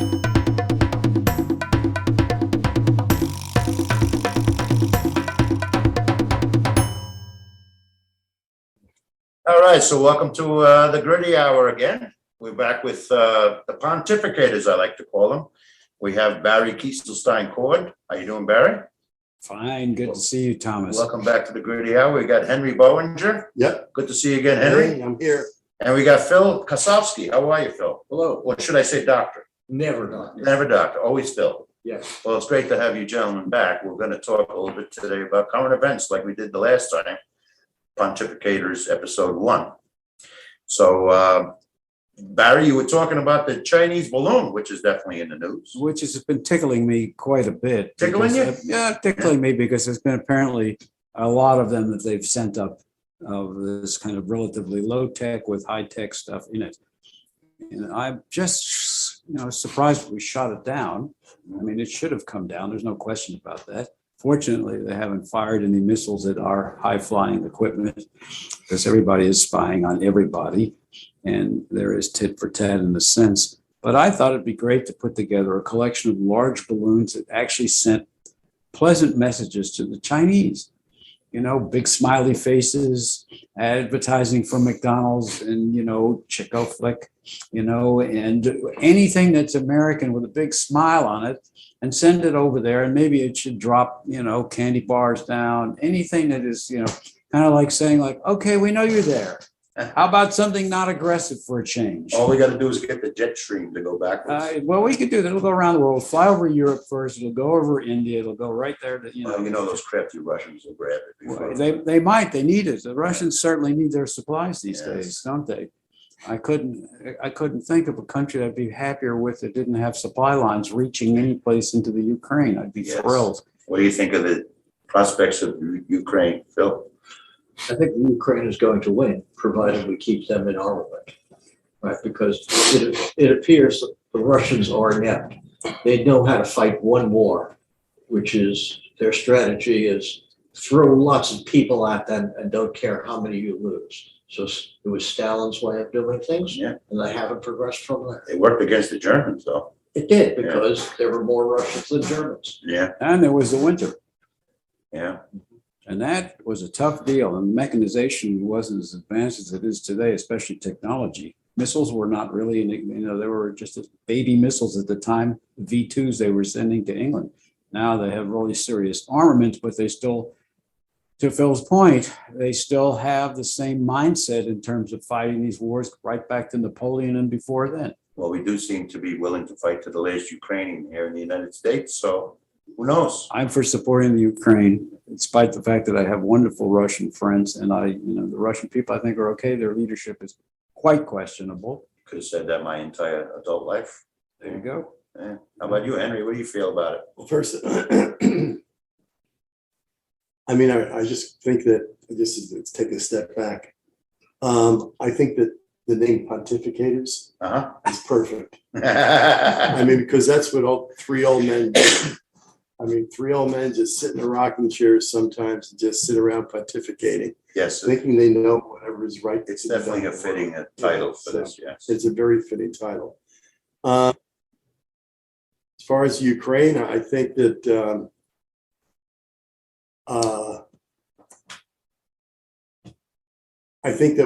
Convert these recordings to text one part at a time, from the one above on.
All right, so welcome to the Gritty Hour again. We're back with the Pontificators, I like to call them. We have Barry Kieselstein-Cord. How you doing, Barry? Fine, good to see you, Thomas. Welcome back to the Gritty Hour. We got Henry Boehringer. Yep. Good to see you again, Henry. Hey, I'm here. And we got Phil Kosofsky. How are you, Phil? Hello. Or should I say doctor? Never doctor. Never doctor, always Phil. Yes. Well, it's great to have you gentlemen back. We're going to talk a little bit today about current events like we did the last time. Pontificators episode 1. So, Barry, you were talking about the Chinese balloon, which is definitely in the news. Which has been tickling me quite a bit. Tickling you? Yeah, tickling me because there's been apparently a lot of them that they've sent up of this kind of relatively low tech with high tech stuff in it. And I'm just, surprised we shot it down. I mean, it should have come down. There's no question about that. Fortunately, they haven't fired any missiles at our high-flying equipment because everybody is spying on everybody, and there is tit for tat in a sense. But I thought it'd be great to put together a collection of large balloons that actually sent pleasant messages to the Chinese. Big smiley faces, advertising for McDonald's and, Chico Flick, and anything that's American with a big smile on it, and send it over there. And maybe it should drop, candy bars down, anything that is, kind of like saying like, okay, we know you're there. How about something not aggressive for a change? All we got to do is get the jet stream to go backwards. Well, we could do that. It'll go around the world, fly over Europe first. It'll go over India. It'll go right there to, Well, those crafty Russians will grab it. Well, they might. They need it. The Russians certainly need their supplies these days, don't they? I couldn't think of a country I'd be happier with that didn't have supply lines reaching any place into the Ukraine. I'd be thrilled. What do you think of the prospects of Ukraine, Phil? I think Ukraine is going to win, provided we keep them in armament, right? Because it appears that the Russians are inept. They know how to fight one war, which is their strategy is throw lots of people at them and don't care how many you lose. So it was Stalin's way of doing things, and they haven't progressed from there. It worked against the Germans, though. It did, because there were more Russians than Germans. Yeah. And there was the winter. Yeah. And that was a tough deal. And mechanization wasn't as advanced as it is today, especially technology. Missiles were not really, they were just baby missiles at the time, V2s they were sending to England. Now they have really serious armaments, but they still, to Phil's point, they still have the same mindset in terms of fighting these wars right back to Napoleon and before then. Well, we do seem to be willing to fight to the last Ukrainian here in the United States. So who knows? I'm for supporting the Ukraine, despite the fact that I have wonderful Russian friends, and the Russian people I think are okay. Their leadership is quite questionable. Could have said that my entire adult life. There you go. Yeah. How about you, Henry? What do you feel about it? Well, first, I just think that let's take a step back. I think that the name Pontificators is perfect. Because that's what three old men do. Three old men just sit in a rocking chairs sometimes and just sit around pontificating. Yes. Thinking they know whatever is right. It's definitely a fitting title for this, yes. It's a very fitting title. As far as Ukraine, I think that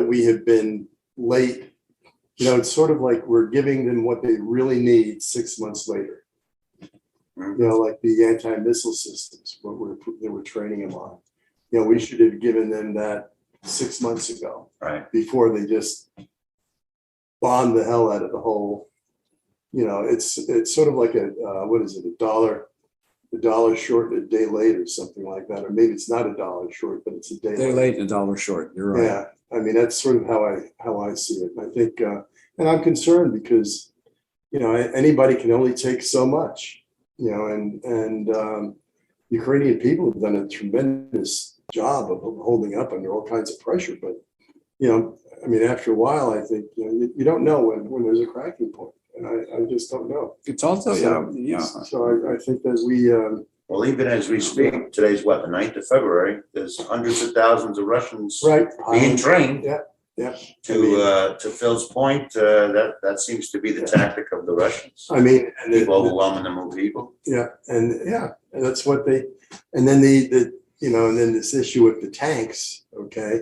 we have been late. It's sort of like we're giving them what they really need 6 months later. Like the anti-missile systems, they were training them on. We should have given them that 6 months ago, right? Before they just bombed the hell out of the whole. It's sort of like a $1 short and a day late or something like that, or maybe it's not $1 short, but it's a day late and $1 short. You're right. Yeah, that's sort of how I see it. I think, and I'm concerned because anybody can only take so much. Ukrainian people have done a tremendous job of holding up under all kinds of pressure. But, after a while, I think, you don't know when there's a cracking point. And I just don't know. It's also, So I think that we... well, even as we speak, today's the 9th of February, there's hundreds of thousands of Russians being trained. Yeah. Yeah. To Phil's point, that seems to be the tactic of the Russians. I mean, and Keep overwhelming them with people. and that's what they, and then and then this issue with the tanks, okay,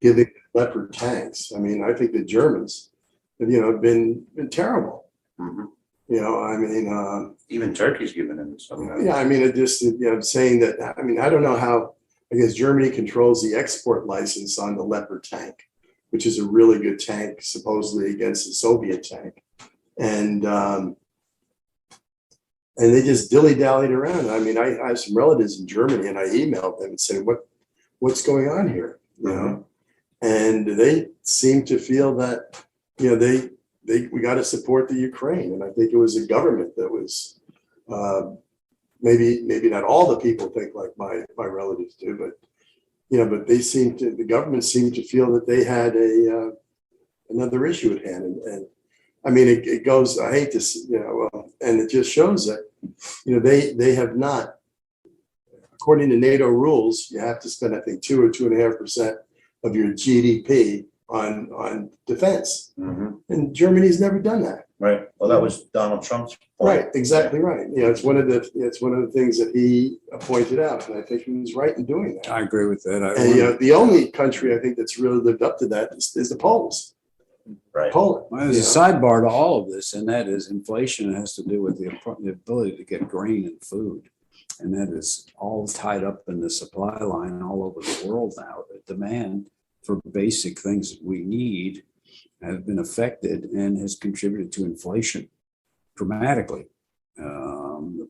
giving Leopard tanks. I mean, I think the Germans, have been terrible. Mhm. I mean, Even Turkey's given them some. yeah, I mean, it just, saying that, I mean, I don't know how, I guess Germany controls the export license on the Leopard tank, which is a really good tank, supposedly against the Soviet tank. And they just dilly-dallied around. I mean, I have some relatives in Germany, and I emailed them and said, what's going on here? And they seem to feel that, we got to support the Ukraine. And I think it was a government that was, maybe not all the people think like my relatives do, but, but the government seemed to feel that they had another issue at hand. And I mean, it goes, I hate this, and it just shows that, they have not, according to NATO rules, you have to spend, I think, 2 or 2.5% of your GDP on defense. Mhm. And Germany's never done that. Right. Well, that was Donald Trump's point. Right, exactly right. It's one of the things that he pointed out, and I think he was right in doing that. I agree with that. And the only country I think that's really lived up to that is the Poles. Right. Poland. Well, there's a sidebar to all of this, and that is inflation has to do with the ability to get grain and food. And that is all tied up in the supply line all over the world now. The demand for basic things that we need has been affected and has contributed to inflation dramatically.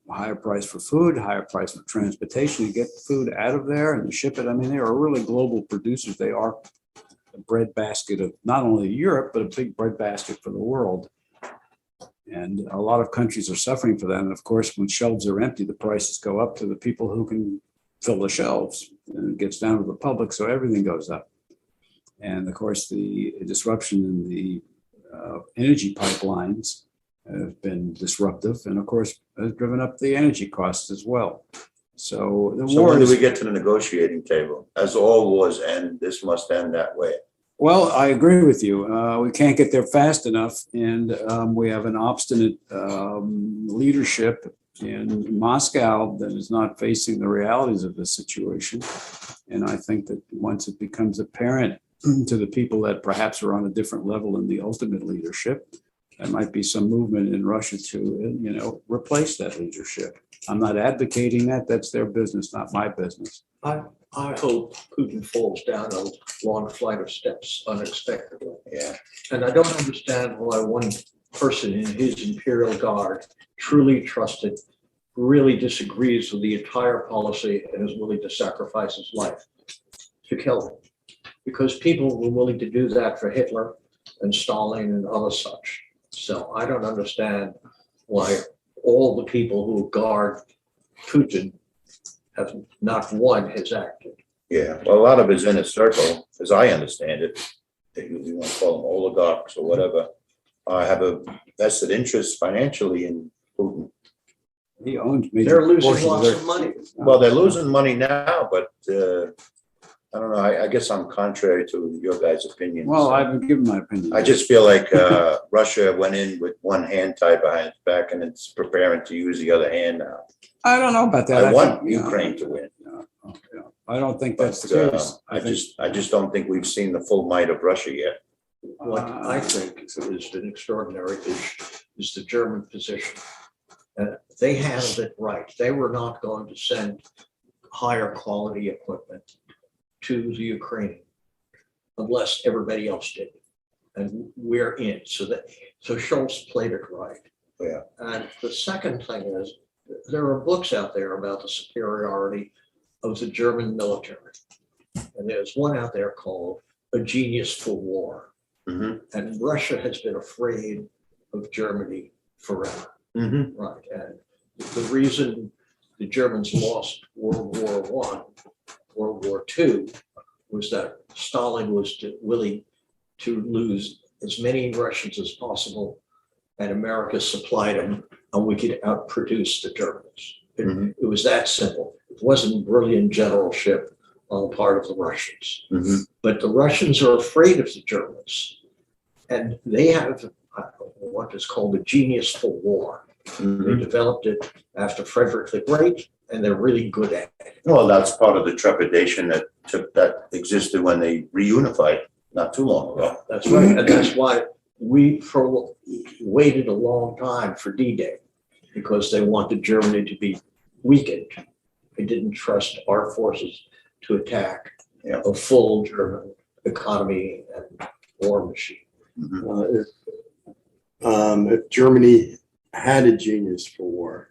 Higher price for food, higher price for transportation to get the food out of there and to ship it. I mean, they are really global producers. They are a breadbasket of not only Europe, but a big breadbasket for the world. And a lot of countries are suffering for that. And of course, when shelves are empty, the prices go up to the people who can fill the shelves, and it gets down to the public. So everything goes up. And of course, the disruption in the energy pipelines have been disruptive, and of course, has driven up the energy costs as well. So the So war when do is, we get to the negotiating table? As all wars end, this must end that way. well, I agree with you. We can't get there fast enough, and we have an obstinate leadership in Moscow that is not facing the realities of the situation. And I think that once it becomes apparent to the people that perhaps are on a different level in the ultimate leadership, there might be some movement in Russia to, replace that leadership. I'm not advocating that. That's their business, not my business. I hope Putin falls down a long flight of steps unexpectedly. Yeah. And I don't understand why one person in his imperial guard, truly trusted, really disagrees with the entire policy and is willing to sacrifice his life to kill him. Because people were willing to do that for Hitler and Stalin and other such. So I don't understand why all the people who guard Putin have not one has acted. Yeah. Well, a lot of his inner circle, as I understand it, you want to call them oligarchs or whatever, have a vested interest financially in Putin. He owns major They're losing portions lots their- of money. Well, they're losing money now, but I don't know. I guess I'm contrary to your guys' opinion. Well, I've been given my opinion. I just feel like Russia went in with one hand tied behind its back and it's preparing to use the other hand now. I don't know about that. I want think, Ukraine to win. I don't think But that's the case. I just don't think we've seen the full might of Russia yet. What I think is an extraordinary is the German position. They handled it right. They were not going to send higher quality equipment to the Ukraine unless everybody else did. And we're in. So Scholz played it right. Yeah. And the second thing is, there are books out there about the superiority of the German military. And there's one out there called A Genius for War. Mm-hmm. And Russia has been afraid of Germany forever. Mm-hmm. Right. And the reason the Germans lost World War I, World War II, was that Stalin was willing to lose as many Russians as possible, and America supplied them, and we could outproduce the Germans. It was that simple. It wasn't brilliant generalship on the part of the Russians. Mhm. But the Russians are afraid of the Germans. And they have what is called a genius for war. They Mhm. developed it after Frederick the Great, and they're really good at it. Well, that's part of the trepidation that existed when they reunified not too long ago. That's right, and that's why we waited a long time for D-Day, because they wanted Germany to be weakened. They didn't trust our forces to attack Yeah. a full German economy and war machine. Mhm. If Germany had a genius for war,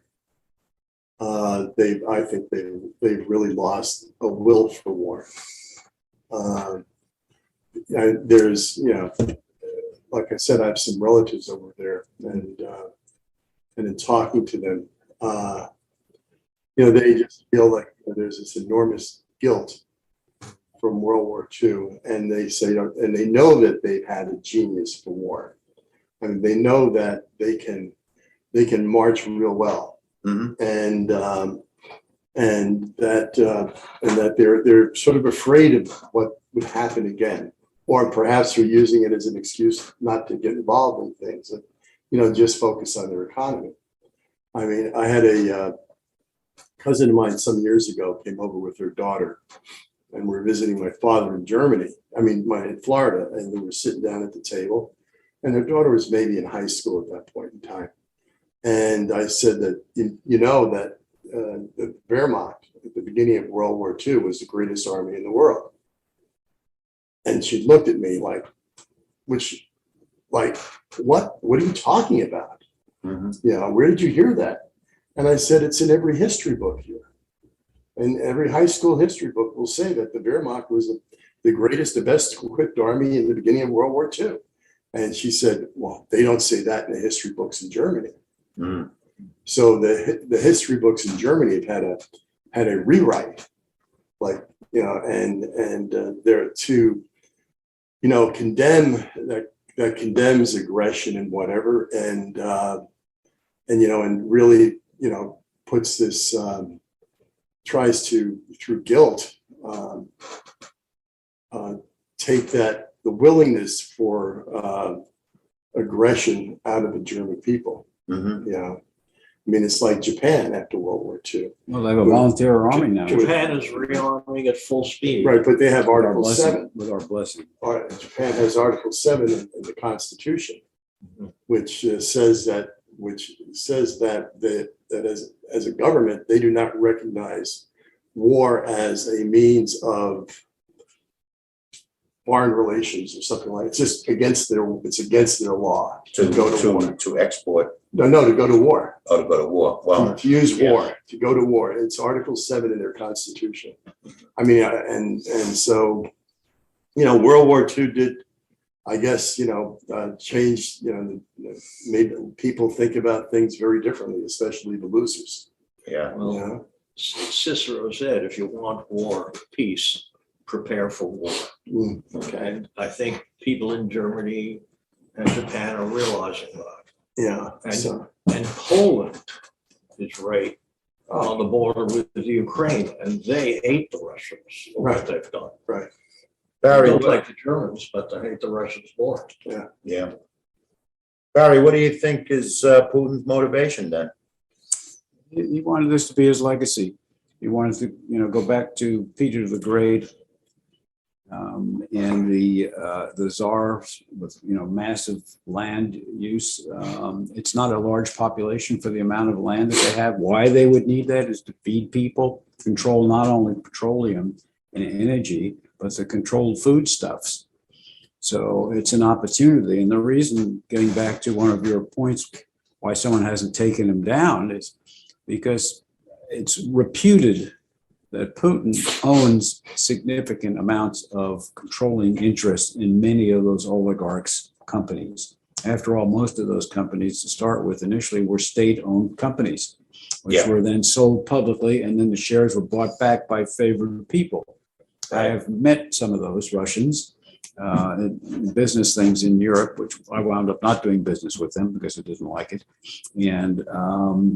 I think they've really lost a will for war. There's, like I said, I have some relatives over there, and in talking to them, they just feel like there's this enormous guilt from World War II, and they say, and they know that they've had a genius for war. I mean, they know that they can march real well, Mhm. and that they're sort of afraid of what would happen again, or perhaps they're using it as an excuse not to get involved in things, and just focus on their economy. I mean, I had a cousin of mine some years ago came over with her daughter, and we're visiting my father in Germany. In Florida, and we were sitting down at the table, and her daughter was maybe in high school at that point in time. And I said that, that the Wehrmacht at the beginning of World War II was the greatest army in the world. And she looked at me like, what are you talking about? Mhm. Where did you hear that? And I said, it's in every history book here. And every high school history book will say that the Wehrmacht was the greatest, the best equipped army in the beginning of World War II. And she said, well, they don't say that in the history books in Germany. Mhm. So the history books in Germany have had a rewrite, and they're to, condemn that condemns aggression and whatever, and really, puts this, tries to, through guilt, take the willingness for aggression out of the German people. Mhm. It's like Japan after World War II. Well, they have a volunteer army now. Japan is rearming at full speed. Right, but they have With our Article blessing- 7. With our blessing. Japan has Article 7 in the Constitution, which says that as a government, they do not recognize war as a means of foreign relations or something like. It's just against their law to go to war. To export No, to go to war. or to go to war. Well, To use yeah. war, to go to war. It's Article 7 in their Constitution. And so, World War II did, I guess, change, made people think about things very differently, especially the losers. Yeah. Well, Cicero said, if you want war, peace, prepare for war. Okay. And I think people in Germany and Japan are realizing that. Yeah. And, So, and Poland is right on the border with the Ukraine, and they hate the Russians for what they've done. right. They Barry, don't like the Germans, but they hate the Russians more. yeah. Barry, what do you think is Putin's motivation then? He wanted this to be his legacy. He wanted to, go back to Peter the Great, and the Tsar with, massive land use. It's not a large population for the amount of land that they have. Why they would need that is to feed people, control not only petroleum and energy, but the controlled foodstuffs. So it's an opportunity. And the reason, getting back to one of your points, why someone hasn't taken him down is because it's reputed that Putin owns significant amounts of controlling interest in many of those oligarchs' companies. After all, most of those companies to start with initially were state-owned companies, which were then sold publicly, and then the shares were bought back by favored people. I have met some of those Russians, business things in Europe, which I wound up not doing business with them because I didn't like it. And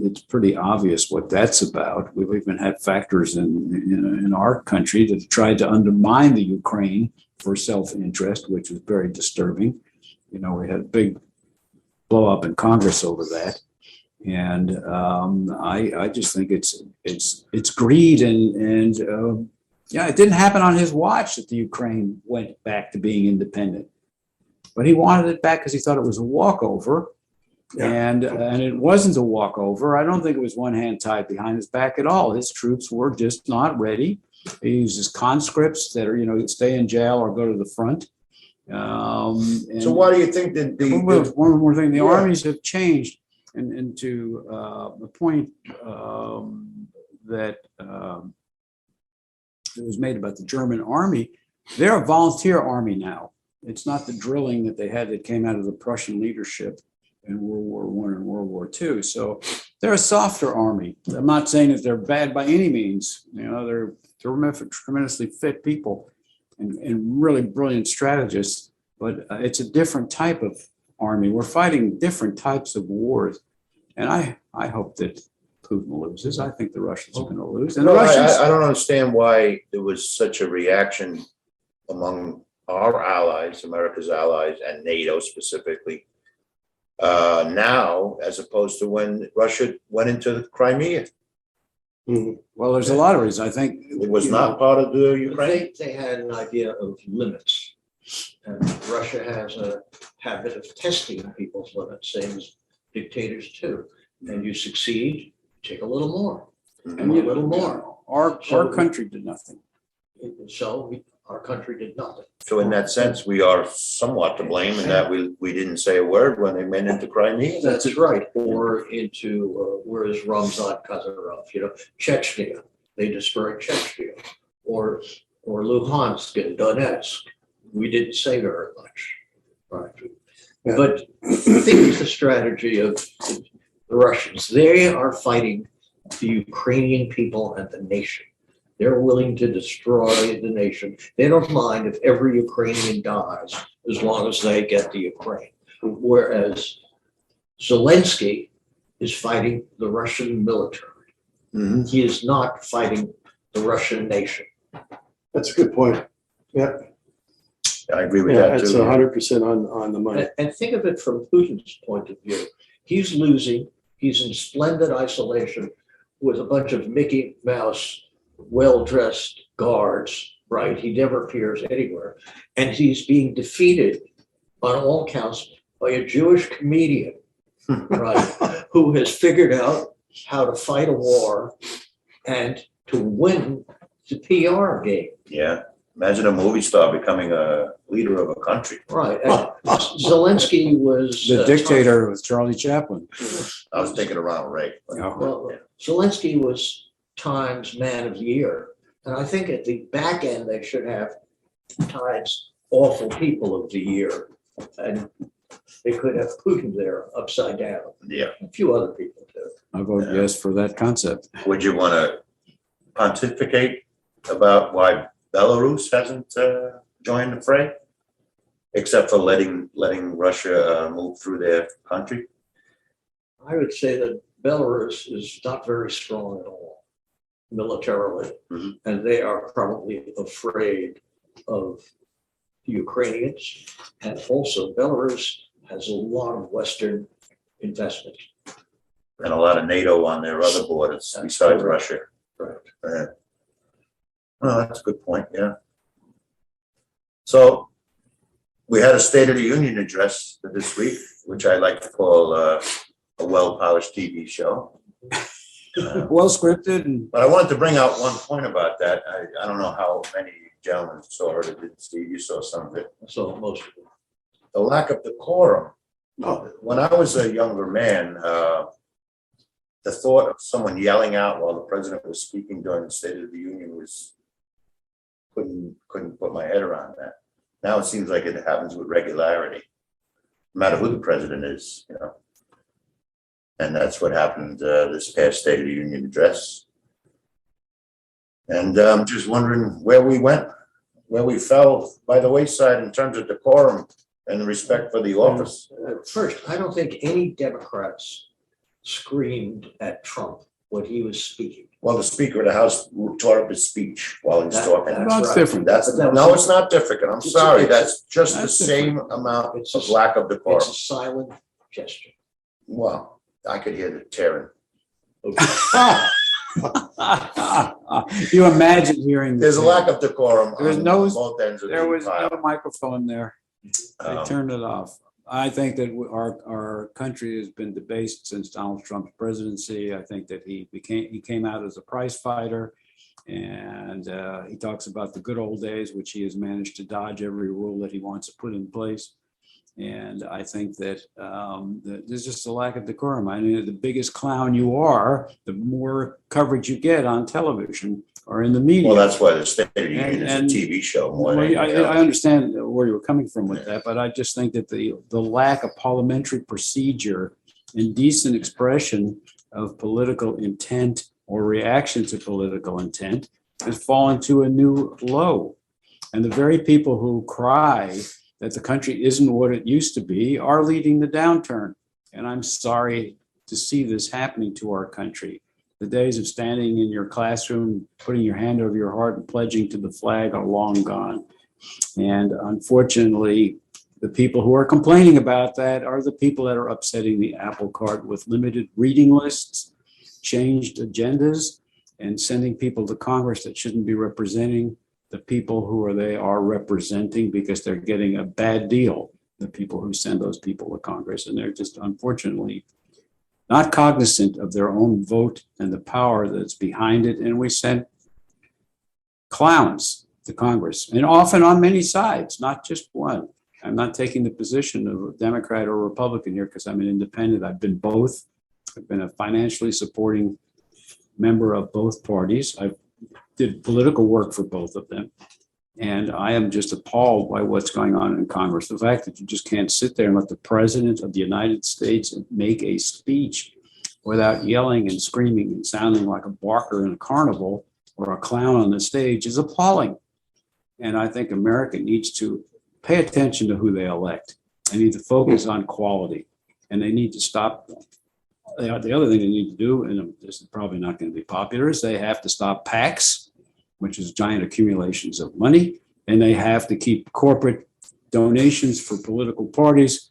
it's pretty obvious what that's about. We've even had factors in our country that tried to undermine the Ukraine for self-interest, which was very disturbing. We had a big blow up in Congress over that. And I just think it's greed and yeah, it didn't happen on his watch that the Ukraine went back to being independent, but he wanted it back because he thought it was a walkover, and it wasn't a walkover. I don't think it was one hand tied behind his back at all. His troops were just not ready. He uses conscripts that are stay in jail or go to the front. So why do you think that one more thing? The Yeah. armies have changed, and to the point that. It was made about the German army. They're a volunteer army now. It's not the drilling that they had that came out of the Prussian leadership in World War I and World War II. So they're a softer army. I'm not saying that they're bad by any means. They're tremendously fit people and really brilliant strategists, but it's a different type of army. We're fighting different types of wars. And I hope that Putin loses. I think the Russians are going to lose. And the Russians, I don't understand why there was such a reaction among our allies, America's allies, and NATO specifically, now as opposed to when Russia went into Crimea. well, there's a lot of reasons. I think It was not part of the Ukraine. They had an idea of limits. And Russia has a habit of testing people's limits, same as dictators too. And you succeed, take a little more, and a little more. Our country did nothing. So our country did nothing. So in that sense, we are somewhat to blame in that we didn't say a word when they went into Crimea. That's right. Or into, whereas Ramzan Kadyrov, Chechnya, they destroyed Chechnya. Or Luhansk and Donetsk. We didn't say very much. Right. Yeah. But think of the strategy of the Russians. They are fighting the Ukrainian people and the nation. They're willing to destroy the nation. They don't mind if every Ukrainian dies as long as they get the Ukraine. Whereas Zelensky is fighting the Russian military. Mhm. He is not fighting the Russian nation. That's a good point. Yeah, I agree with yeah, that that's too. 100% on the money. And think of it from Putin's point of view. He's losing. He's in splendid isolation with a bunch of Mickey Mouse, well-dressed guards, right? He never appears anywhere. And he's being defeated on all counts by a Jewish comedian, right? Who has figured out how to fight a war and to win the PR game. Yeah. Imagine a movie star becoming a leader of a country. Right. And Zelensky was The dictator was Charlie Chaplin. I was thinking of Ronald Reagan. Well, Zelensky was Times Man of the Year. And I think at the back end, they should have Times Awful People of the Year. And they could have Putin there upside down. Yeah. A few other people too. I vote yes for that concept. Would you want to pontificate about why Belarus hasn't joined the fray, except for letting Russia move through their country? I would say that Belarus is not very strong at all militarily. Mhm. And they are probably afraid of the Ukrainians. And also Belarus has a lot of Western investment. And a lot of NATO on their other borders besides Russia. Right. Oh, that's a good point, yeah. So we had a State of the Union address this week, which I like to call a well-polished TV show. Well scripted and But I wanted to bring out one point about that. I don't know how many gentlemen saw it or didn't see. You saw some of it. So most of them. The lack of decorum. Oh, When I was a younger man, the thought of someone yelling out while the president was speaking during the State of the Union couldn't put my head around that. Now it seems like it happens with regularity, no matter who the president is, And that's what happened this past State of the Union address. And I'm just wondering where we went where we fell by the wayside in terms of decorum and respect for the office. First, I don't think any Democrats screamed at Trump when he was speaking. Well, the Speaker of the House tore up his speech while he was talking. That's Well, it's right. different. That's, But that was- no, it's not different. I'm sorry. it's- That's just the That's same amount It's of a- lack of decorum. It's a silent gesture. Well, I could hear the tearing. You imagine hearing. There's a lack of decorum There was on no- both ends of the There was aisle. no microphone there. They Um, turned it off. I think that our country has been debased since Donald Trump's presidency. I think that he came out as a prize fighter. And he talks about the good old days, which he has managed to dodge every rule that he wants to put in place. And I think that there's just a lack of decorum. I mean, the biggest clown you are, the more coverage you get on television or in the media. Well, that's why the State of the Union is a And- TV show more Well, than anything I else. understand where you were coming from with that, but I just think that the lack of parliamentary procedure and decent expression of political intent or reaction to political intent has fallen to a new low. And the very people who cry that the country isn't what it used to be are leading the downturn. And I'm sorry to see this happening to our country. The days of standing in your classroom, putting your hand over your heart and pledging to the flag are long gone. And unfortunately, the people who are complaining about that are the people that are upsetting the apple cart with limited reading lists, changed agendas, and sending people to Congress that shouldn't be representing the people who they are representing because they're getting a bad deal, the people who send those people to Congress. And they're just unfortunately not cognizant of their own vote and the power that's behind it. And we send clowns to Congress, and often on many sides, not just one. I'm not taking the position of a Democrat or Republican here because I'm an independent. I've been both. I've been a financially supporting member of both parties. I did political work for both of them. And I am just appalled by what's going on in Congress. The fact that you just can't sit there and let the president of the United States make a speech without yelling and screaming and sounding like a barker in a carnival or a clown on the stage is appalling. And I think America needs to pay attention to who they elect. They need to focus on quality, and they need to stop. The other thing they need to do, and this is probably not going to be popular, is they have to stop PACs, which is giant accumulations of money, and they have to keep corporate donations for political parties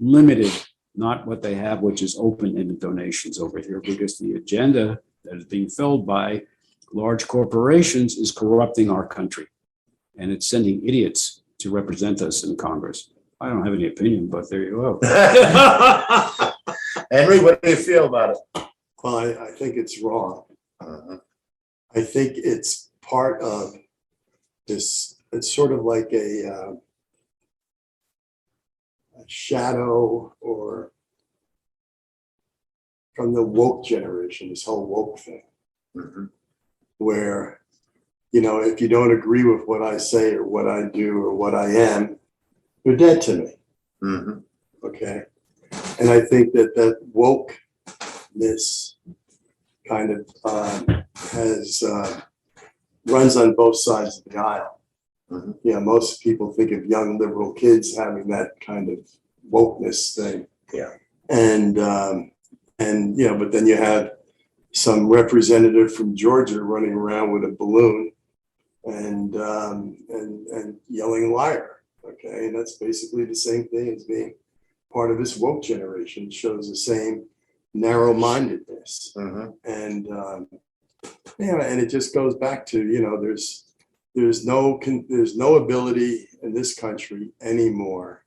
limited, not what they have, which is open-ended donations over here, because the agenda that is being filled by large corporations is corrupting our country, and it's sending idiots to represent us in Congress. I don't have any opinion, but there you go. Henry, what do you feel about it? Well, I think it's wrong. Uh-huh. I think it's part of this, it's sort of like a shadow or from the woke generation, this whole woke thing, Mhm. where, you know, if you don't agree with what I say or what I do or what I am, you're dead to me. Mhm. Okay. And I think that wokeness kind of has runs on both sides of the aisle. Mhm. You know, most people think of young liberal kids having that kind of wokeness thing. Yeah. And you know, but then you have some representative from Georgia running around with a balloon and yelling liar. Okay, and that's basically the same thing as being part of this woke generation. It shows the same narrow-mindedness. Mhm. And yeah, and it just goes back to, you know, there's no ability in this country anymore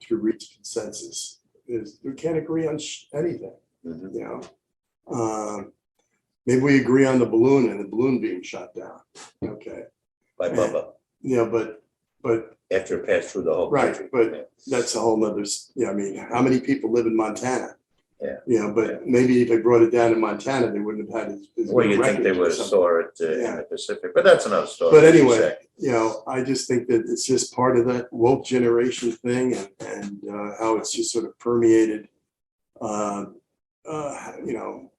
to reach consensus. We can't agree on anything. Mhm. You know, maybe we agree on the balloon and the balloon being shot down. Okay, By Bubba, you know, but after it passed through the whole right, country. but that's a whole nother. Yeah, I mean, how many people live in Montana? Yeah. You know, but maybe if they brought it down in Montana, they wouldn't have had as Well, good you think they records or would have something. saw it in Yeah. the Pacific, but that's another story. But as you anyway, say. you know, I just think that it's just part of that woke generation thing, and how it's just sort of permeated, you know,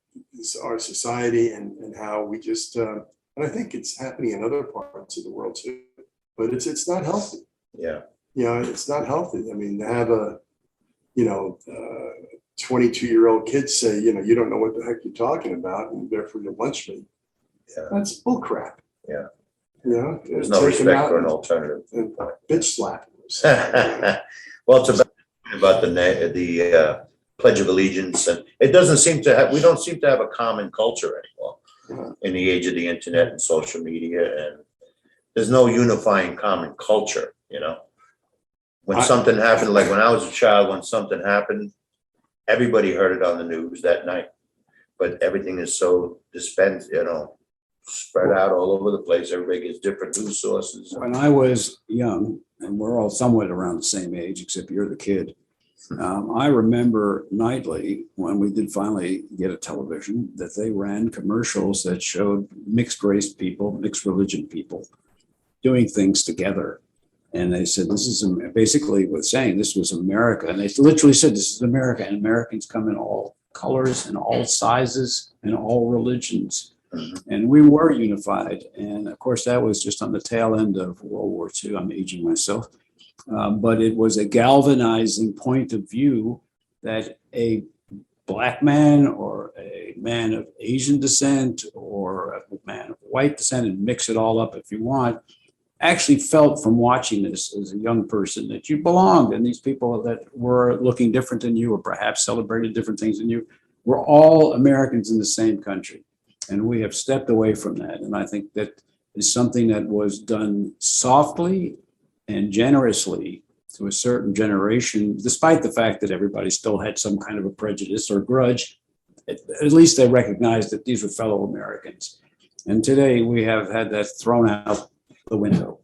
our society, and how we just, and I think it's happening in other parts of the world too. but it's not healthy. Yeah. You know, it's not healthy. I mean, to have a, 22-year-old kid say, you don't know what the heck you're talking about, and therefore you're lunch meat. Yeah. That's bullcrap. Yeah. There's no respect for an alternative. and bitch slap. them. Well, it's about the Pledge of Allegiance, and it doesn't seem to have, we don't seem to have a common culture anymore in the age of the internet and social media, and there's no unifying common culture, When something happened, like when I was a child, when something happened, everybody heard it on the news that night. But everything is so dispensed, spread out all over the place. Everybody gets different news sources. When I was young, and we're all somewhat around the same age, except you're the kid, I remember nightly when we did finally get a television that they ran commercials that showed mixed race people, mixed religion people doing things together. And they said, this is basically was saying this was America. And they literally said, this is America. And Americans come in all colors and all sizes and all religions. And we were unified. And of course, that was just on the tail end of World War II. I'm aging myself. But it was a galvanizing point of view that a Black man or a man of Asian descent or a man of white descent, and mix it all up if you want, actually felt from watching this as a young person that you belonged. And these people that were looking different than you or perhaps celebrated different things than you were all Americans in the same country. And we have stepped away from that. And I think that is something that was done softly and generously to a certain generation, despite the fact that everybody still had some kind of a prejudice or grudge. At least they recognized that these were fellow Americans. And today we have had that thrown out the window.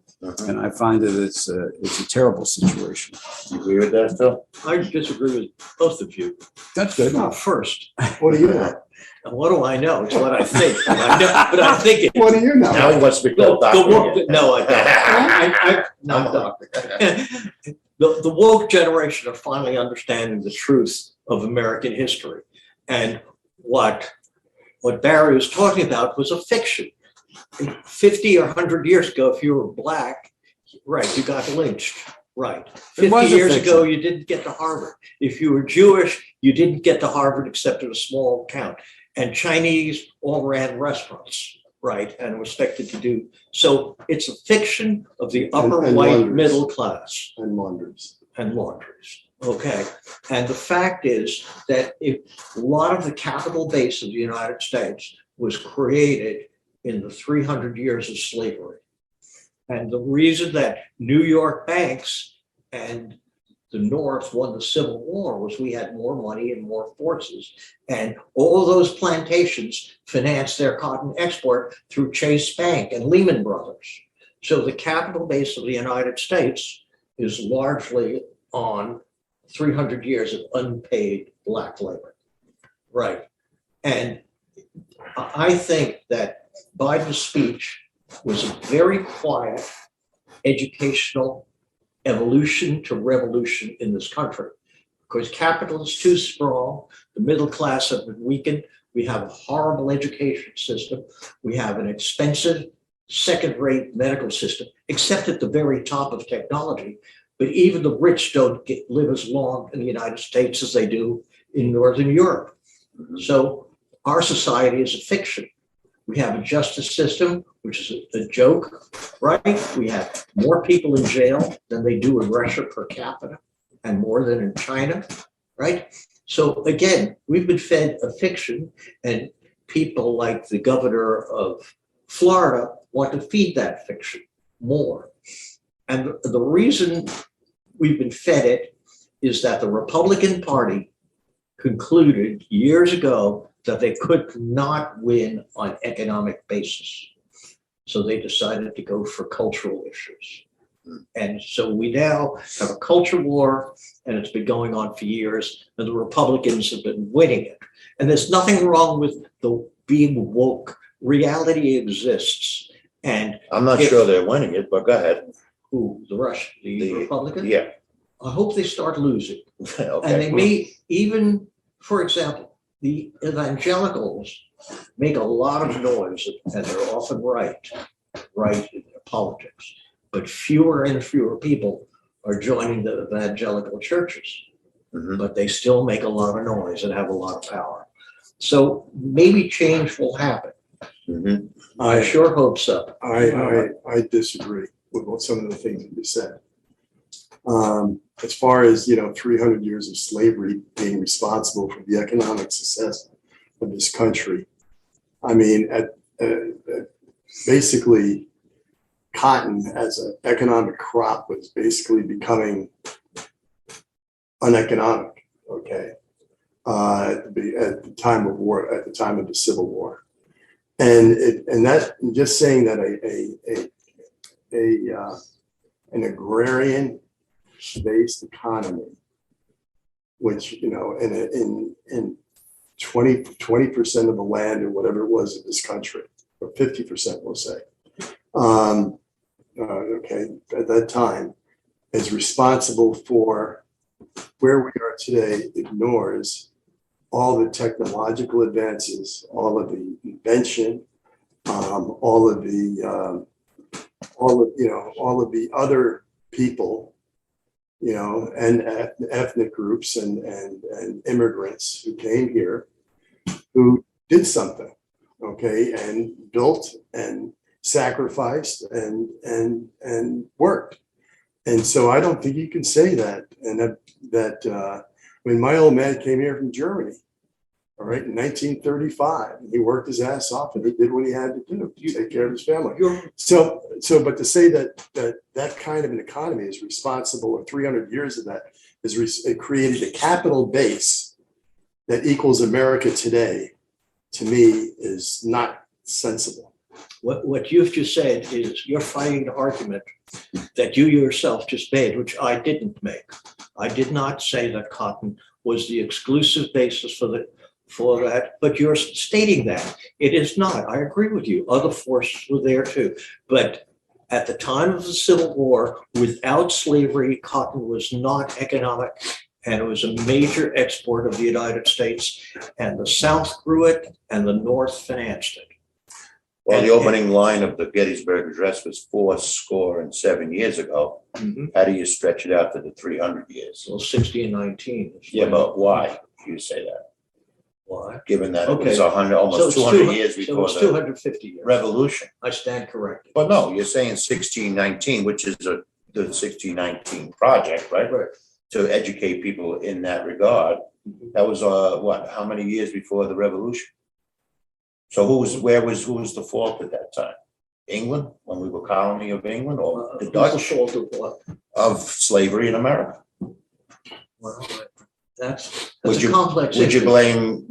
And I find that it's a terrible situation. You agree with that, Phil? I disagree with both of you. That's good. First, What do you know? what do I know? It's what I think. But I think it. What do you know? Now he wants to be called The doctor woke, again. no, I don't. Not doctor. The woke generation are finally understanding the truth of American history. And what Barry was talking about was a fiction. 50 or 100 years ago, if you were Black, right, you got lynched. Right. 50 years ago, you didn't get to Harvard. If you were Jewish, you didn't get to Harvard except in a small town. And Chinese all ran restaurants, right, and were expected to do. So it's a fiction of the upper And white laundries. middle class. And laundries. And laundries. Okay. And the fact is that a lot of the capital base of the United States was created in the 300 years of slavery. And the reason that New York banks and the North won the Civil War was we had more money and more forces. And all of those plantations financed their cotton export through Chase Bank and Lehman Brothers. So the capital base of the United States is largely on 300 years of unpaid Black labor. Right. And I think that Biden's speech was a very quiet educational evolution to revolution in this country. Because capital is too strong, the middle class have been weakened, we have a horrible education system, we have an expensive second-rate medical system, except at the very top of technology. But even the rich don't live as long in the United States as they do in Northern Europe. So our society is a fiction. We have a justice system, which is a joke, right? We have more people in jail than they do in Russia per capita and more than in China, right? So again, we've been fed a fiction, and people like the governor of Florida want to feed that fiction more. And the reason we've been fed it is that the Republican Party concluded years ago that they could not win on economic basis. So they decided to go for cultural issues. And so we now have a culture war, and it's been going on for years, and the Republicans have been winning it. And there's nothing wrong with the being woke. Reality exists. And I'm not sure they're winning it, but go ahead. who, the Republicans? Yeah. I hope they start losing. Okay. And they may even, for example, the evangelicals make a lot of noise, and they're often right in their politics. but fewer and fewer people are joining the evangelical churches. Mhm. But they still make a lot of noise and have a lot of power. So maybe change will happen. Mhm. I sure hope so. I disagree with what some of the things that you said. As far as, 300 years of slavery being responsible for the economic success of this country. I mean, basically, cotton as an economic crop was basically becoming uneconomic, okay? At the time of war, at the time of the Civil War. And just saying that an agrarian-based economy, which, in 20% of the land or whatever it was in this country, or 50%, we'll say, okay, at that time, is responsible for where we are today, ignores all the technological advances, all of the invention, all of the other people, and ethnic groups and immigrants who came here, who did something, okay, and built and sacrificed and worked. And so I don't think you can say that. And when my old man came here from Germany, all right, in 1935, he worked his ass off and he did what he had to do to take care of his family. So, but to say that kind of an economy is responsible, or 300 years of that it created a capital base that equals America today, to me, is not sensible. What you've just said is you're fighting the argument that you yourself just made, which I didn't make. I did not say that cotton was the exclusive basis for that, but you're stating that. It is not. I agree with you. Other forces were there too. But at the time of the Civil War, without slavery, cotton was not economic, and it was a major export of the United States. And the South grew it and the North financed it. Well, the opening line of the Gettysburg Address was 407 years ago. Mhm. How do you stretch it out to the 300 years? So 60 and 19. Yeah, but why do you say that? Why? Given that it was Okay. 100, So almost it's 200 years So before it's the 250 years. Revolution. I stand corrected. But no, you're saying 1619, which is the 1619 project, right? Right. To educate people in that regard. That was what? How many years before the Revolution? So who was the fault at that time? England, when we were colony of England, or the Dutch? Fault of what? Of slavery in America? Well, that's Would a you- complex Would you issue. blame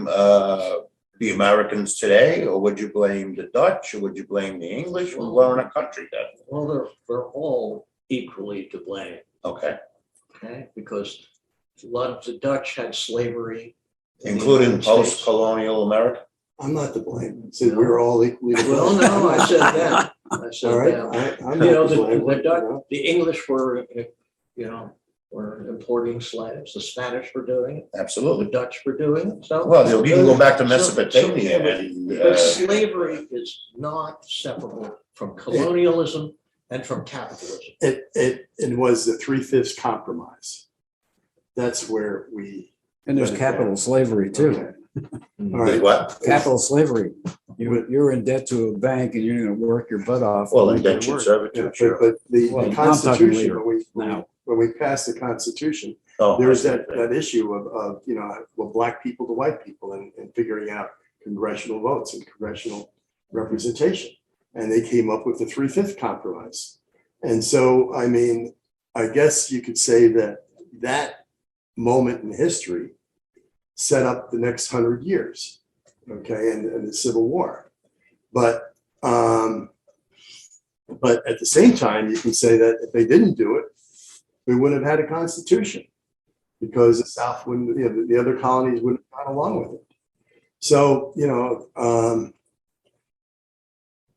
the Americans today, or would you blame the Dutch, or would you blame the English? We weren't a country then. Well, they're all equally to blame, Okay, okay? Because a lot of the Dutch had slavery. in the including United States. post-colonial America? I'm not to blame. So we're all equally. to Well, blame. no, I said that. I said All right, that. I'm You know, not to blame. the Dutch, the English were, were importing slaves. The Spanish were doing it. The Absolutely. Dutch were doing it. So. Well, you can go back to So- Mesopotamia so- and, But slavery is not separable from colonialism and from capitalism. It was the 3/5 compromise. That's where we. And there's capital slavery too. Okay. All with right. what? Capital slavery. You're in debt to a bank and you're gonna work your butt off. Well, to make it indentured work. Yeah, servitude, sure. but the Well, I'm Constitution, talking later, now. when we passed the Constitution, Oh, there was I see. that issue of black people to white people and figuring out congressional votes and congressional representation. And they came up with the 3/5 compromise. And so, I mean, I guess you could say that moment in history set up the next 100 years, okay, and the Civil War. But at the same time, you can say that if they didn't do it, we wouldn't have had a constitution, because the South wouldn't, the other colonies wouldn't have gone along with it. So,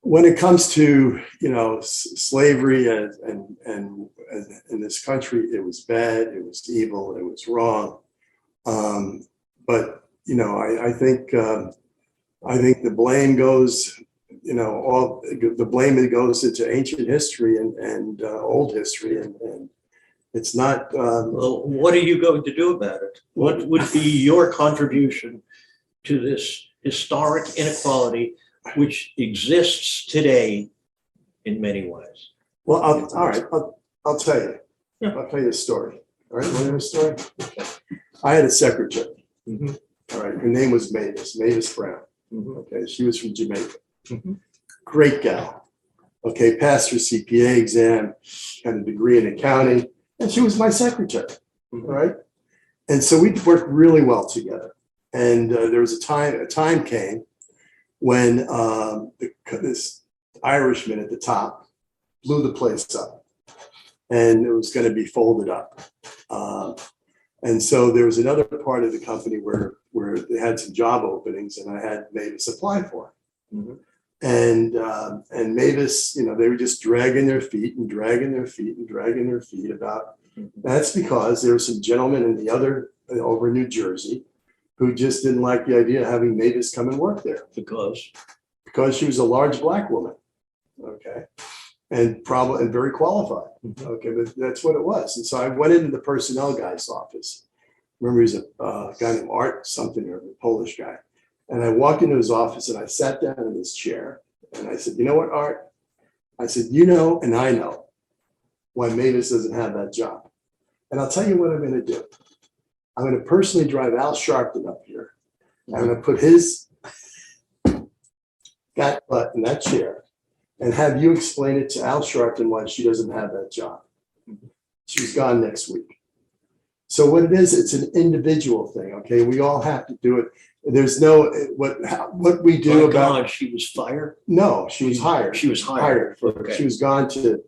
when it comes to, slavery and in this country, it was bad, it was evil, it was wrong. But I think the blame goes all the blame that goes into ancient history and old history, and it's not. Well, what are you going to do about it? What would be your contribution to this historic inequality which exists today in many ways? Well, all right, I'll tell you. Yeah. I'll tell you a story. All right, want to hear a story? Okay. I had a secretary. Mhm. All right, her name was Mavis Brown. Mhm. Okay, she was from Jamaica. Mhm. Great gal. Okay, passed her CPA exam, got a degree in accounting, and she was my secretary. All right, and so we worked really well together. And there was a time came when this Irishman at the top blew the place up, and it was going to be folded up. And so there was another part of the company where they had some job openings, and I had Mavis apply for it. Mhm. And Mavis, they were just dragging their feet about. That's because there were some gentlemen in the other over in New Jersey who just didn't like the idea of having Mavis come and work there because she was a large black woman. Okay. And very qualified. Okay, but that's what it was. And so I went into the personnel guy's office. Remember, he's a guy named Art something, or a Polish guy. And I walked into his office and I sat down in his chair and I said, "You know what, Art?" I said, and I know why Mavis doesn't have that job. And I'll tell you what I'm going to do. I'm going to personally drive Al Sharpton up here. I'm going to put his fat butt in that chair and have you explain it to Al Sharpton why she doesn't have that job. She's gone next week. So what it is, it's an individual thing. Okay, we all have to do it. There's no what we do My about. God, she was fired. No, she was hired. She was hired. She was gone to.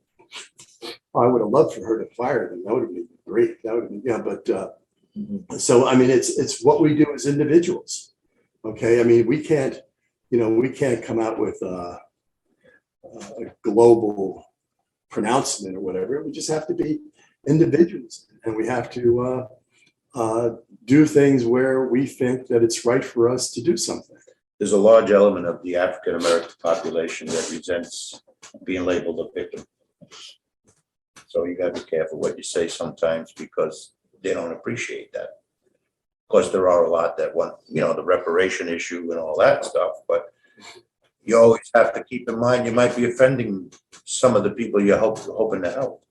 I would have loved for her to fire them. That would have been great. That would have been, yeah. But so I mean, it's what we do as individuals. Okay, I mean, we can't come out with a global pronouncement or whatever. We just have to be individuals, and we have to do things where we think that it's right for us to do something. There's a large element of the African American population that resents being labeled a victim. So you got to be careful what you say sometimes because they don't appreciate that. Of course, there are a lot that want, the reparation issue and all that stuff, but you always have to keep in mind you might be offending some of the people you're hoping to help.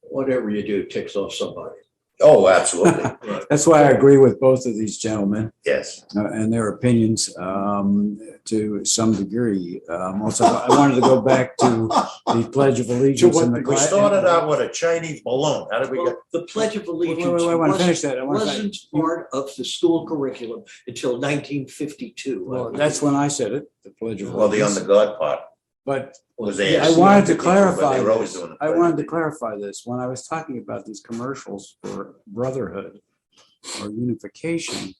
Whatever you do ticks off somebody. Oh, absolutely. That's why I agree with both of these gentlemen Yes. and their opinions to some degree. Also, I wanted to go back to the Pledge of Allegiance. And We started out with a Chinese balloon. How did we Well, get? the Pledge of Wait, Allegiance I want to finish that. wasn't part of the school curriculum until 1952. Well, that's when I said it, the Pledge of Well, the Allegiance. on the God part But was Yeah, asked. I wanted to But clarify they were always this. doing I it. wanted to clarify this. When I was talking about these commercials for brotherhood or unification,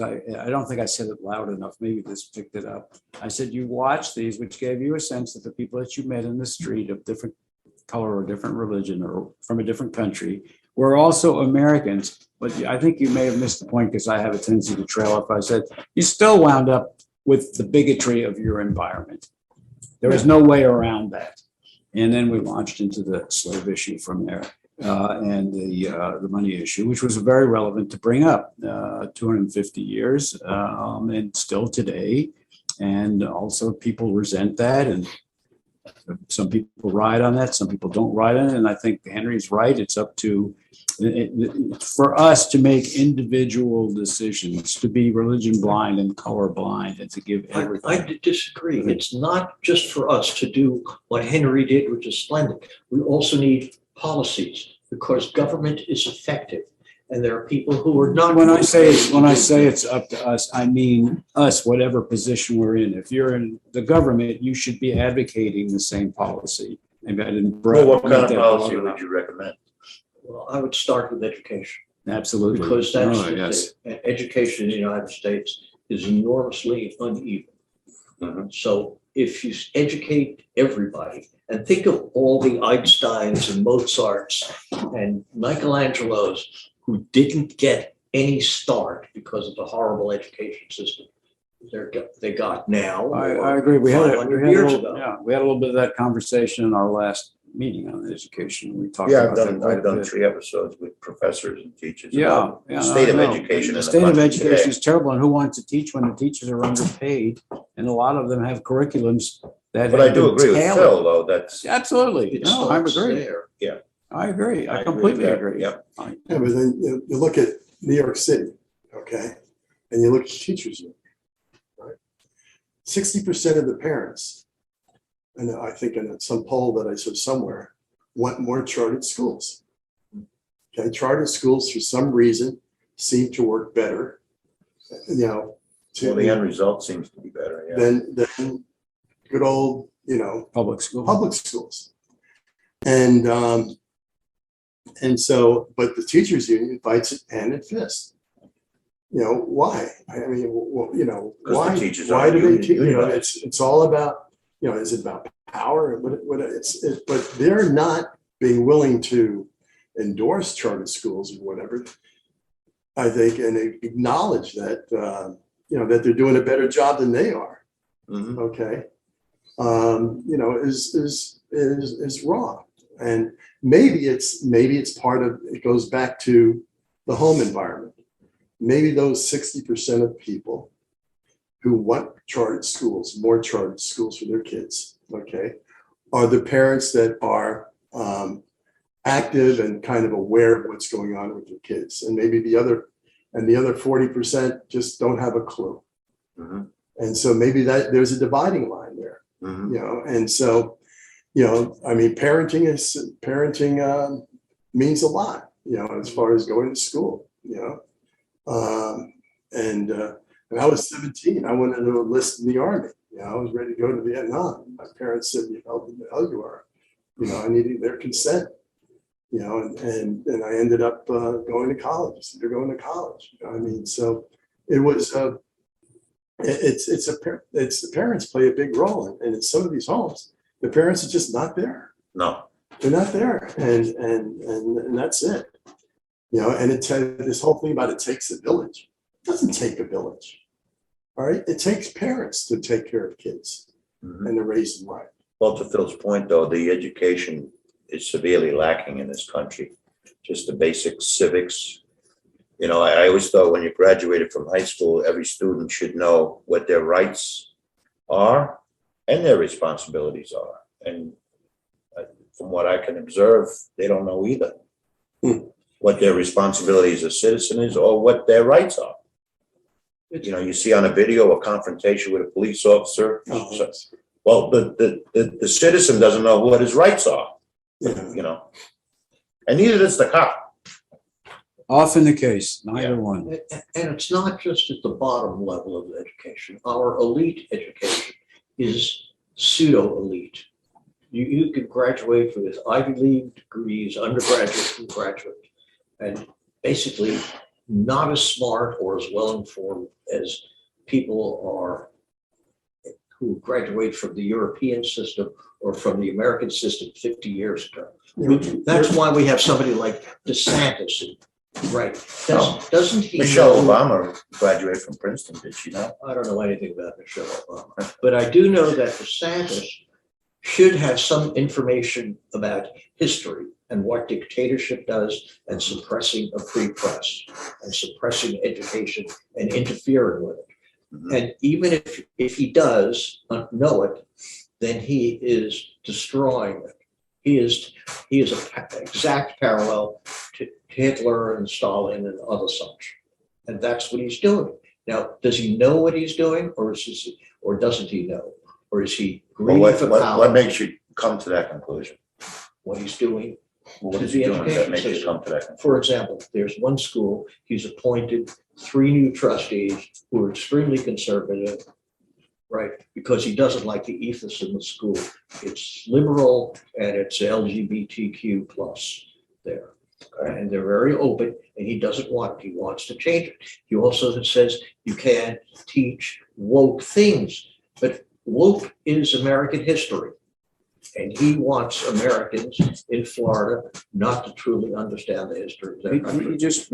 I don't think I said it loud enough. Maybe this picked it up. I said, you watch these, which gave you a sense that the people that you met in the street of different color or different religion or from a different country were also Americans. But I think you may have missed the point because I have a tendency to trail off. I said, you still wound up with the bigotry of your environment. There was no way around that. And then we launched into the slave issue from there and the money issue, which was very relevant to bring up 250 years and still today. And also people resent that. And some people ride on that. Some people don't ride on it. And I think Henry's right. It's up to for us to make individual decisions, to be religion blind and color blind and to give everything. I disagree. It's not just for us to do what Henry did, which is splendid. We also need policies because government is effective. And there are people who are not. When I say it's up to us, I mean us, whatever position we're in. If you're in the government, you should be advocating the same policy. Maybe I didn't. Well, what kind of that policy broad would enough. you recommend? Well, I would start with education. Absolutely. Because that's Oh, the yes. thing. Education in the United States is enormously uneven. Mhm. So if you educate everybody and think of all the Einsteins and Mozarts and Michelangelos who didn't get any start because of the horrible education system, they got now. I agree. We had, 500 years ago. yeah, we had a little bit of that conversation in our last meeting on education. We talked Yeah, about that quite a I've done bit. 3 episodes with professors and teachers. Yeah, about yeah. the state of I know. education in The the state of country education today. is terrible, and who wants to teach when the teachers are underpaid? And a lot of them have curriculums that. But I have do been agree with tailored. Phil, though, that's. Absolutely. It No, I starts agree. there. I agree. I I agree completely with that. agree. Yep. Yeah, but then you look at New York City, okay? And you look at teachers, right? 60% of the parents, and I think in some poll that I saw somewhere, want more chartered schools. Okay, chartered schools for some reason seem to work better, you know, Well, the end result seems to be better, yeah. than good old, Public school. public schools. And so, but the teachers union fights it hand and fist. Why? I mean, Because why? the teachers Why aren't do they? unionized. It's all about, is it about power? But they're not being willing to endorse charter schools or whatever. I think, and they acknowledge that that they're doing a better job than they are. Mhm. Okay, is wrong. And maybe it's part of, it goes back to the home environment. Maybe those 60% of people who want chartered schools, more chartered schools for their kids, okay, are the parents that are active and kind of aware of what's going on with their kids. And maybe the other 40% just don't have a clue. Mhm. And so maybe that there's a dividing line there, Mhm. and so, I mean, parenting means a lot, as far as going to school, and when I was 17, I wanted to enlist in the Army. I was ready to go to Vietnam. My parents said, "Who the hell you are?" I needed their consent, and I ended up going to college. They're going to college. I mean, so it was, it's the parents play a big role. And in some of these homes, the parents are just not there. No, They're not there. And that's it. And this whole thing about it takes a village. It doesn't take a village. All right. It takes parents to take care of kids Mhm. and to raise them right. Well, to Phil's point, though, the education is severely lacking in this country. Just the basic civics. I always thought when you graduated from high school, every student should know what their rights are and their responsibilities are. And from what I can observe, they don't know either. What their responsibility as a citizen is or what their rights are. You see on a video a confrontation with a police officer. Oh, Well, the citizen doesn't know what his rights are, yeah. and neither does the cop. Often the case, neither one. And it's not just at the bottom level of education. Our elite education is pseudo elite. You could graduate with Ivy League degrees, undergraduate and graduate, and basically not as smart or as well informed as people are who graduate from the European system or from the American system 50 years ago. That's why we have somebody like DeSantis, right? Doesn't he Michelle know- Obama graduated from Princeton, did she not? I don't know anything about Michelle Obama, but I do know that DeSantis should have some information about history and what dictatorship does and suppressing a free press and suppressing education and interfering with it. Mhm. And even if he does know it, then he is destroying it. He is an exact parallel to Hitler and Stalin and other such. And that's what he's doing. Now, does he know what he's doing, or doesn't he know? Or is he Well, greedy for what power? makes you come to that conclusion? What he's doing? What To is he the doing that education makes you system. come to that conclusion? For example, there's one school, he's appointed 3 new trustees who are extremely conservative, right? Because he doesn't like the ethos in the school. It's liberal and it's LGBTQ plus there. And they're very open, and he doesn't want it. He wants to change it. He also says you can't teach woke things, but woke is American history. And he wants Americans in Florida not to truly understand the history of their He country. just,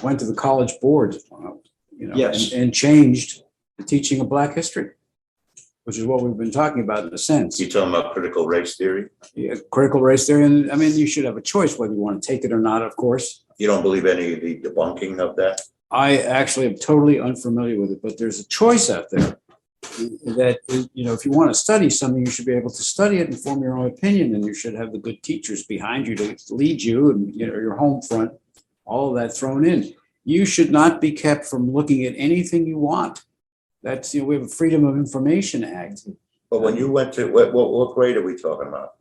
went to the college board, know, Yes. and changed the teaching of Black history, which is what we've been talking about in a sense. You talking about critical race theory? Yeah, critical race theory, and I mean, you should have a choice whether you want to take it or not, of course. You don't believe any of the debunking of that? I actually am totally unfamiliar with it, but there's a choice out there that, you know, if you want to study something, you should be able to study it and form your own opinion, and you should have the good teachers behind you to lead you, and, you know, your home front, all of that thrown in. You should not be kept from looking at anything you want. That's, you know, we have a Freedom of Information Act. But when you went to, what grade are we talking about?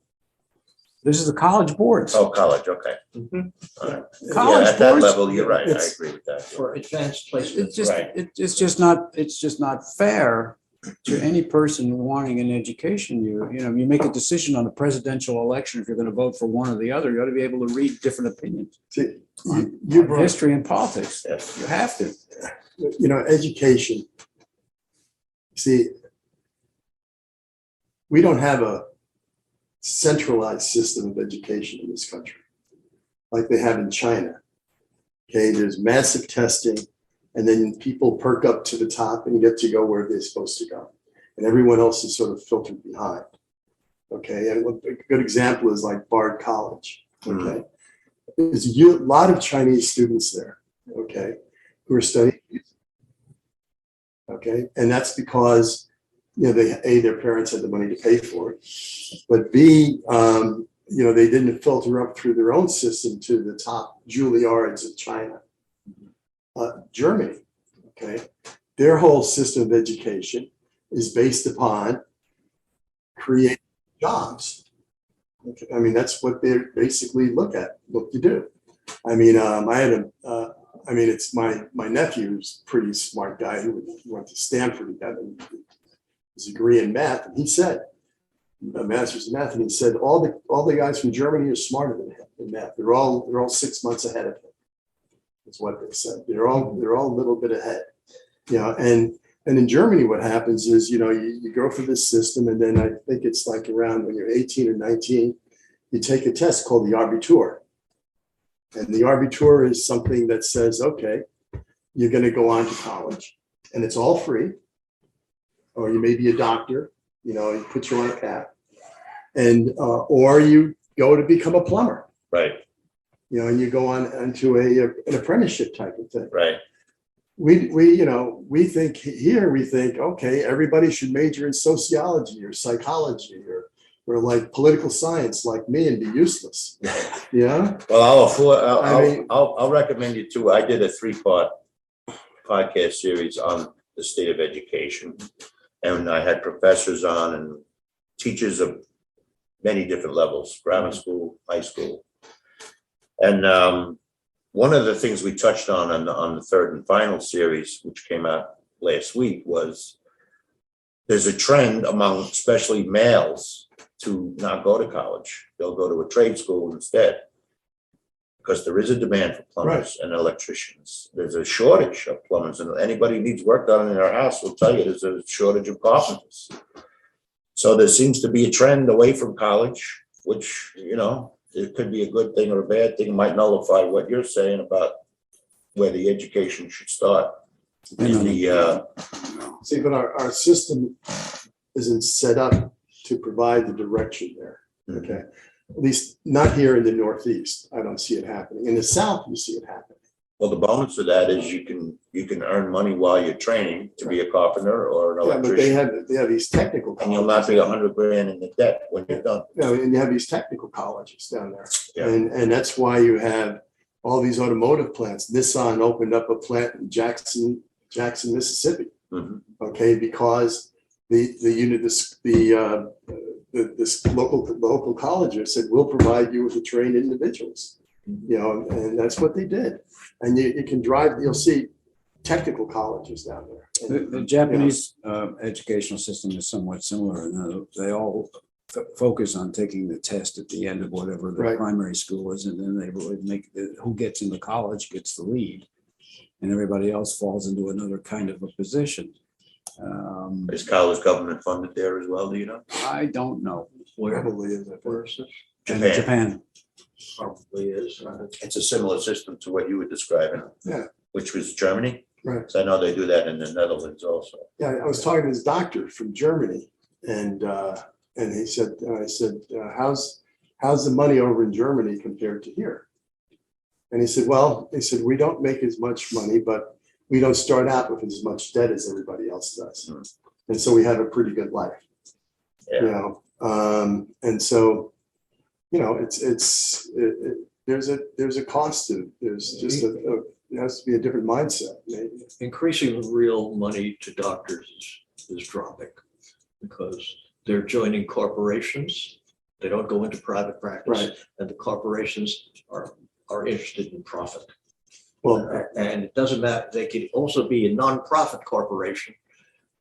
This is the college boards. Oh, college, okay. Mhm. All right. College Yeah, at that boards, level, you're right, I it's- agree with that. For advanced placement. Right. It's just not fair to any person wanting an education. You know, you make a decision on a presidential election, if you're going to vote for one or the other, you ought to be able to read different opinions See, on you brought, history and politics. Yes. You have to. you know, education. See, we don't have a centralized system of education in this country like they have in China. Okay, there's massive testing, and then people perk up to the top and get to go where they're supposed to go. And everyone else is sort of filtered behind. Okay, and a good example is like Bard College. Okay, there's a lot of Chinese students there. Okay, who are studying. Okay, and that's because, you know, their parents had the money to pay for it, but B, you know, they didn't filter up through their own system to the top Juilliards of China. Germany, okay, their whole system of education is based upon creating jobs. Okay, I mean, that's what they basically look to do. I mean, it's my nephew's a pretty smart guy who went to Stanford. He got his degree in math, and he said, a master's in math, and he said all the guys from Germany are smarter than him in math. They're all 6 months ahead of him. That's what they said. They're all a little bit ahead. You know, and in Germany, what happens is, you know, you go through this system, and then I think it's like around when you're 18 or 19, you take a test called the Abitur. And the Abitur is something that says, okay, you're going to go on to college, and it's all free. Or you may be a doctor, you know, and put you on a path, and or you go to become a plumber, Right, you know, and you go on into an apprenticeship type of thing. right. We think here, okay, everybody should major in sociology or psychology or like political science like me and be useless. Yeah. Well, I'll recommend you too. I did a 3-part podcast series on the state of education, and I had professors on and teachers of many different levels, grammar school, high school. And one of the things we touched on the third and final series, which came out last week, was there's a trend among especially males to not go to college. They'll go to a trade school instead, because there is a demand for plumbers and electricians. There's a shortage of plumbers, and anybody who needs work done in their house will tell you there's a shortage of carpenters. So there seems to be a trend away from college, which, you know, it could be a good thing or a bad thing. It might nullify what you're saying about where the education should start. In the See, but our system isn't set up to provide the direction there. Okay, at least not here in the Northeast. I don't see it happening. In the South, you see it happening. well, the bonus of that is you can earn money while you're training to be a carpenter or an Yeah, but electrician, they have these technical and you'll colleges. not be $100,000 in the debt when you're done. You know, and you have these technical colleges down there. Yeah. And that's why you have all these automotive plants. Nissan opened up a plant in Jackson, Mississippi. Mhm. Okay, because this local colleges said, we'll provide you with the trained individuals. You know, and that's what they did. And you can drive, you'll see technical colleges down there. The Japanese educational system is somewhat similar. And they all focus on taking the test at the end of whatever the Right. primary school is, and then they really make who gets into college gets the lead, and everybody else falls into another kind of a position. Is college government funded there as well, do you know? I don't know. Where, Probably is. where is it? Japan. Probably is. It's a similar system to what you were describing. Yeah. Which was Germany? Right. So I know they do that in the Netherlands also. Yeah, I was talking to this doctor from Germany, and he said, I said, how's the money over in Germany compared to here? And he said, well, we don't make as much money, but we don't start out with as much debt as everybody else does. And so we have a pretty good life, Yeah. you know? And so, you know, there's a cost to, there's just it has to be a different mindset, maybe. Increasing the real money to doctors is dropping because they're joining corporations. They don't go into private practice, Right. and the corporations are interested in profit. Well, And it doesn't matter, they could also be a nonprofit corporation,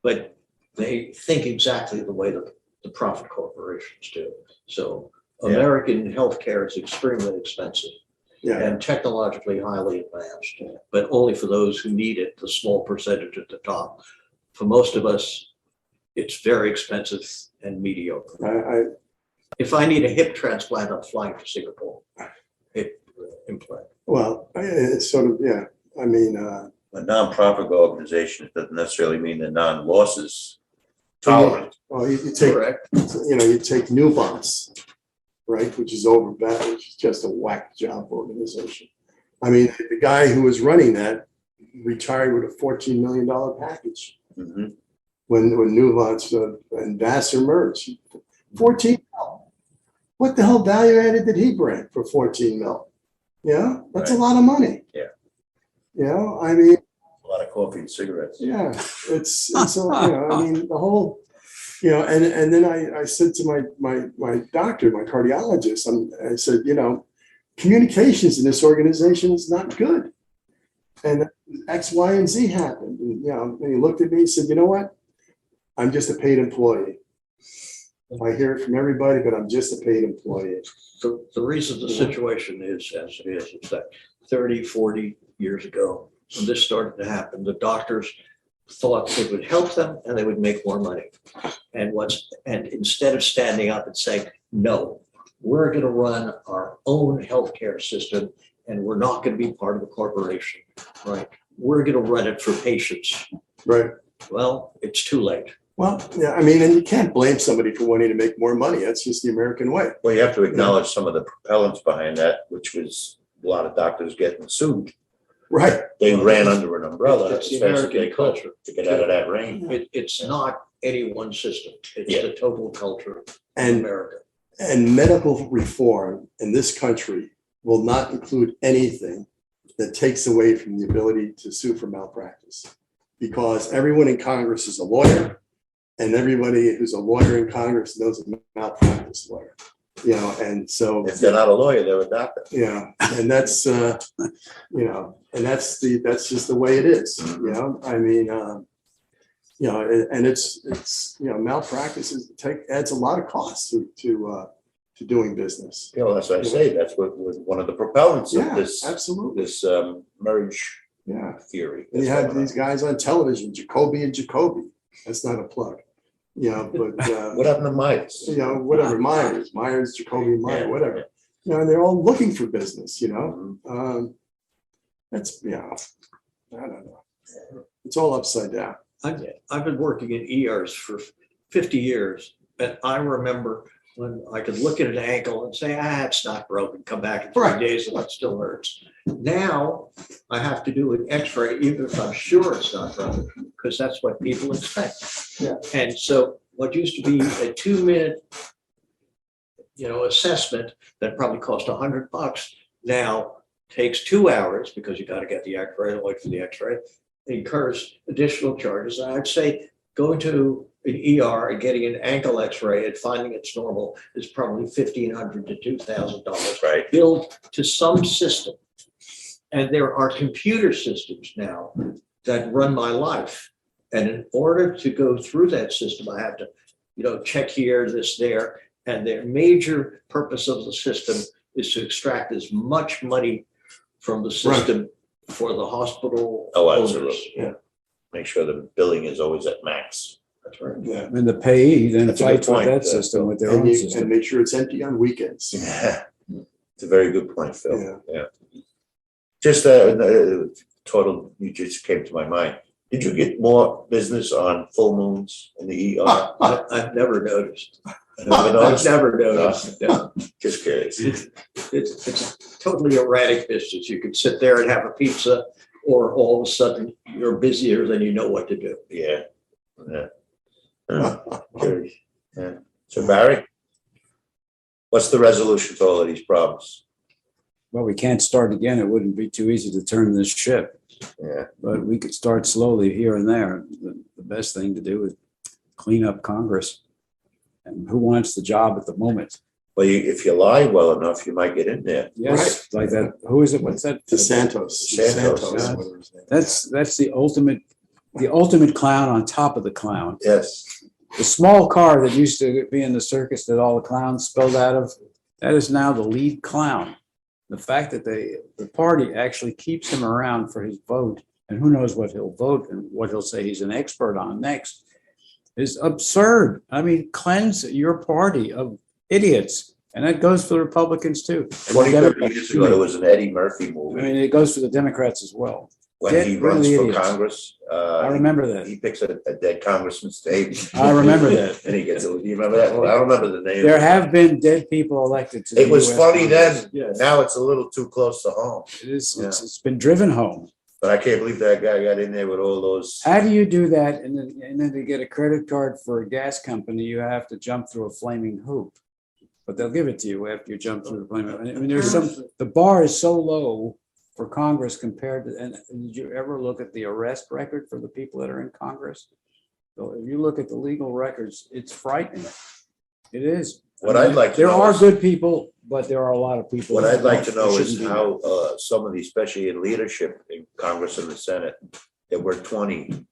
but they think exactly the way that the profit corporations do. So Yeah. American healthcare is extremely expensive yeah, and technologically highly advanced, but only for those who need it, the small percentage at the top. For most of us, it's very expensive and mediocre. If I need a hip transplant, I'm flying to Singapore. Hip implant. well, it's sort of, yeah, I mean, A nonprofit organization doesn't necessarily mean they're non-losses tolerant. well, you take, Correct. you take Nuance, right, which is which is just a whack job organization. I mean, the guy who was running that retired with a $14 million package Mhm. when Nuance and Vassar merged. 14 mil. What the hell value added did he bring for 14 mil? Yeah, that's Right. a lot of money. Yeah. You know, I mean, A lot of coffee and cigarettes. yeah, it's you know, I mean, the whole, you know, and then I said to my doctor, my cardiologist, I said, you know, communications in this organization is not good. And X, Y, and Z happened. And, you know, and he looked at me and said, you know what? I'm just a paid employee. I hear it from everybody, but I'm just a paid employee. So the reason the situation is as it is that 30, 40 years ago, when this started to happen, the doctors thought it would help them and they would make more money. And instead of standing up and saying, no, we're going to run our own healthcare system and we're not going to be part of a corporation, right? We're going to run it for patients. Right. Well, it's too late. Well, yeah, I mean, and you can't blame somebody for wanting to make more money. That's just the American way. Well, you have to acknowledge some of the propellants behind that, which was a lot of doctors getting sued. Right. They ran under an umbrella It's as the fast as they American could culture. to get out of that rain. It's not any one system. It's Yeah. the total culture of And America. And medical reform in this country will not include anything that takes away from the ability to sue for malpractice. Because everyone in Congress is a lawyer, and everybody who's a lawyer in Congress knows a malpractice lawyer. You know, and so, If they're not a lawyer, they're a doctor. yeah, and that's, you know, and that's just the way it is, you know, I mean, you know, and it's, you know, malpractice adds a lot of costs to doing business. You know, as I say, that's what was one of the propellants of Yeah, this absolutely. merge Yeah. theory. And you have these guys on television, Jacoby and Jacoby. That's not a plug. You know, but What happened to Myers? you know, whatever, Myers, Jacoby, Meyer, Yeah, whatever. yeah. You know, and they're all looking for business, you know. That's, yeah, I don't know. It's all upside down. I've been working in ERs for 50 years, and I remember when I could look at an ankle and say, it's not broken, come back in 3 Right. days and it still hurts. Now I have to do an x-ray, even if I'm sure it's not broken, because that's what people expect. Yeah. And so what used to be a 2-minute, you know, assessment that probably cost $100 now takes 2 hours because you got to get the x-ray and wait for the x-ray. It incurs additional charges. And I'd say going to an ER and getting an ankle x-ray and finding it's normal is probably $1,500 to $2,000 Right. billed to some system. And there are computer systems now that run my life. And in order to go through that system, I have to, you know, check here, this, there. And the major purpose of the system is to extract as much money from the system for the hospital Oh, owners. absolutely. Yeah. Make sure the billing is always at max. That's right. Yeah. And the payee then That's a good fights with point, that system with their And own and system. make sure it's empty on weekends. Yeah. It's a very good point, Phil. Yeah. Yeah. Just total, you just came to my mind. Did you get more business on full moons in the ER? I've never noticed. Never I've noticed? never noticed. No. Just curious. It's a totally erratic business. You could sit there and have a pizza, or all of a sudden you're busier than you know what to do. Yeah. Curious. Yeah. So Barry, what's the resolution to all of these problems? Well, we can't start again. It wouldn't be too easy to turn this ship, Yeah. but we could start slowly here and there. The best thing to do is clean up Congress. And who wants the job at the moment? Well, if you lie well enough, you might get in there. Yes, like that. Who is it? What's that? DeSantos. Santos, DeSantos, yeah. whatever his name is. That's the ultimate clown on top of the clown. Yes. The small car that used to be in the circus that all the clowns spilled out of, that is now the lead clown. The fact that the party actually keeps him around for his vote, and who knows what he'll vote and what he'll say he's an expert on next, is absurd. I mean, cleanse your party of idiots. And that goes for the Republicans too. 20, 30 years ago, there was an Eddie Murphy I movie mean, it goes for the Democrats as well. when get he rid of runs the for idiots. Congress. I remember that. He picks a dead congressman's name. I remember that. And he gets it. You remember that? Well, I don't remember the name. There have been dead people elected to the It was US funny then. Congress. Yes. Now it's a little too close to home. It is, Yeah. it's been driven home. But I can't believe that guy got in there with all those. How do you do that? And then to get a credit card for a gas company, you have to jump through a flaming hoop. But they'll give it to you after you jump through the flaming. I mean, the bar is so low for Congress compared to, and did you ever look at the arrest record for the people that are in Congress? So if you look at the legal records, it's frightening. It is. What I'd like to There know are is- good people, but there are a lot of people. What I'd like to know that is shouldn't be how some of these, especially in leadership in Congress and the Senate, that were 20,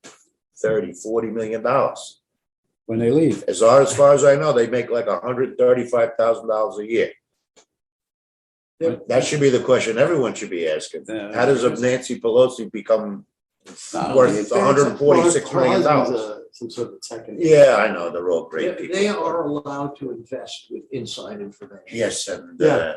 30, $40 million. when they leave. As far as I know, they make like $135,000 a year. That should be the question everyone should be asking. How does a Nancy Pelosi become worth $146 million? Some sort of tech. Yeah, I know, they're all great people. They are allowed to invest with inside information. Yes, and Yeah.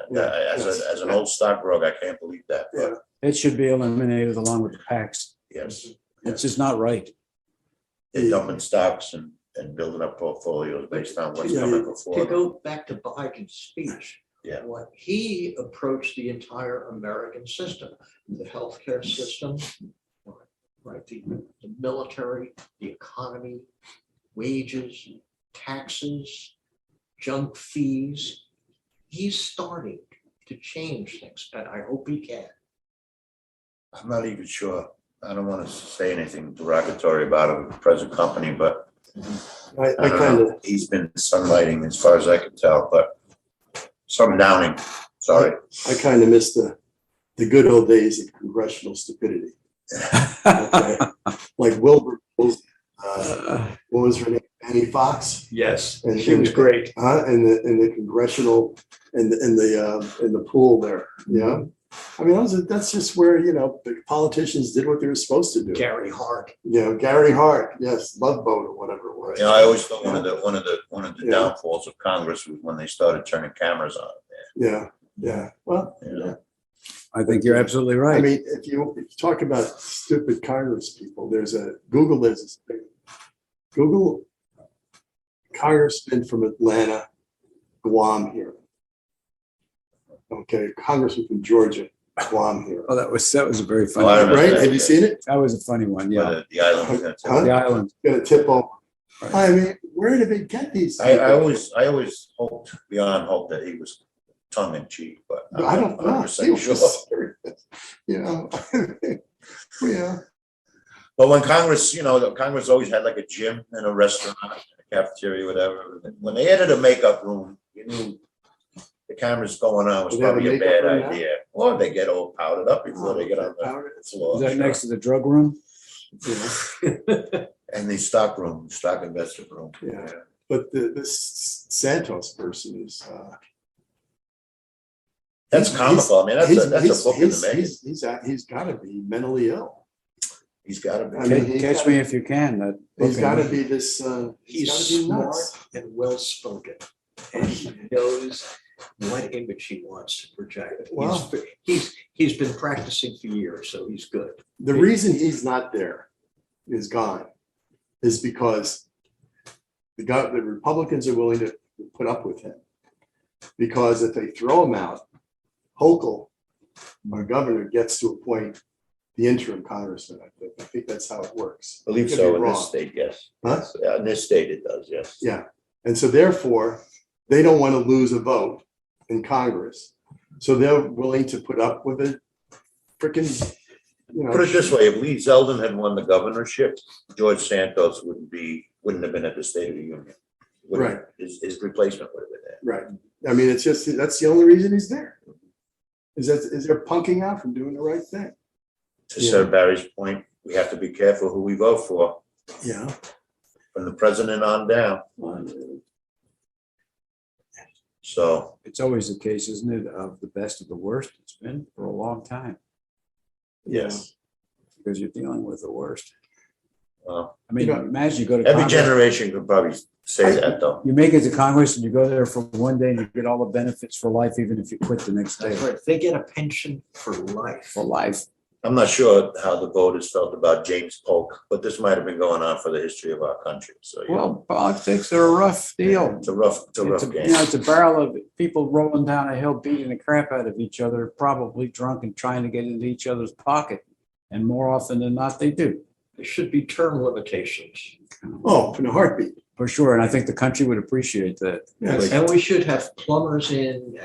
as an old stockbroker, I can't believe that, but It should be eliminated along with the PACs. yes, It's just not right. they're dumping stocks and building up portfolios based on what's Yeah, coming To before them. go back to Biden's speech. Yeah. What he approached the entire American system, the healthcare system, right, the military, the economy, wages, taxes, junk fees. He's starting to change things, and I hope he can. I'm not even sure. I don't want to say anything derogatory about him, present company, but I I don't kind know. of, He's been sunlighting as far as I can tell, but some downing, sorry. I kind of miss the good old days of congressional stupidity. Okay. Like Wilbur, what was her name? Annie Fox? Yes, And- she was great. In the congressional, in the pool there, yeah. I mean, that's just where, the politicians did what they were supposed to do. Gary Hart. Gary Hart, yes, Love Boat or whatever it was. I always thought one of the Yeah. downfalls of Congress was when they started turning cameras on. Yeah, well, You know? I think you're absolutely right. I mean, if you talk about stupid Congress people, there's this thing. Google congressman from Atlanta, Guam here. Okay, congressman from Georgia, Guam here. Oh, that was a very Oh, I funny, remember Right? that. Have you seen it? that was a funny one. Yeah. But the island was gonna tell. Huh? The island. Gonna tip over. Right. I mean, where did they get these? I people? always hoped, beyond hope, that he was tongue in cheek, but I I'm don't not know. 100% sure. Yeah. But when Congress, the Congress always had like a gym and a restaurant, a cafeteria, whatever. When they added a makeup room, you knew the cameras going on was Do they have a probably a makeup bad room now? idea. Or they get all powdered up before they get on the floor. Is that next to the drug room? And the stock room, stock investment room. Yeah. But this Santos person is. That's comical. I mean, that's a book in the making. He's got to be mentally ill. He's got to be. I mean, Catch me if you can. That He's book got to in- be this. He's gotta be smart nuts. and well-spoken. And he knows what image he wants to project. Well- He's been practicing for years, so he's good. The reason he's not there, is gone, is because the Republicans are willing to put up with him. Because if they throw him out, Hochul, our governor, gets to appoint the interim congressman. I think that's how it works. I believe Could so be in this wrong. state, yes. Huh? Yeah, in this state it does, yes. Yeah, and so therefore, they don't want to lose a vote in Congress. So they're willing to put up with it. Freaking, Put it this way, if Lee Zeldin had won the governorship, George Santos wouldn't have been at the State of the Union. Wouldn't- Right. His replacement would have been there. Right. I mean, it's just, that's the only reason he's there. Is they're punking out from doing the right thing. To Sir Barry's point, we have to be careful who we vote for, Yeah. from the president on down. So, It's always the case, isn't it, of the best of the worst? It's been for a long time, yes. because you're dealing with the worst. Well, I mean, You know, imagine you go to every Congress, generation could probably say that though. you make it to Congress and you go there for one day and you get all the benefits for life, even if you quit the next day. That's right. They get a pension for life. For life. I'm not sure how the voters felt about James Polk, but this might have been going on for the history of our country. So, you know, Well, politics are a rough deal. it's a rough game. It's a barrel of people rolling down a hill, beating the crap out of each other, probably drunk and trying to get into each other's pocket. And more often than not, they do, There should be term limitations. Oh, in a heartbeat. for sure. And I think the country would appreciate that. Yes. And we should have plumbers in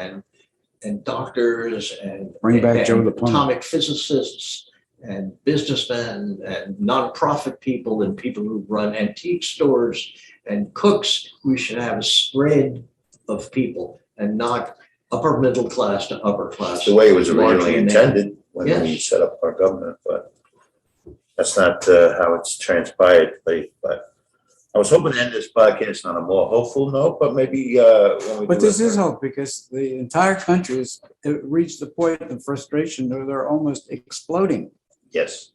and doctors and. Bring back and Joe the plumber. Atomic physicists and businessmen and nonprofit people and people who run antique stores and cooks. We should have a spread of people and not upper middle class to upper class. It's the way it was originally Largely intended when we Yes. set up our government, but that's not how it's transpired. But I was hoping to end this podcast on a more hopeful note, but maybe when we But do this it- is hope, because the entire country has reached the point of frustration where they're almost exploding. Yes,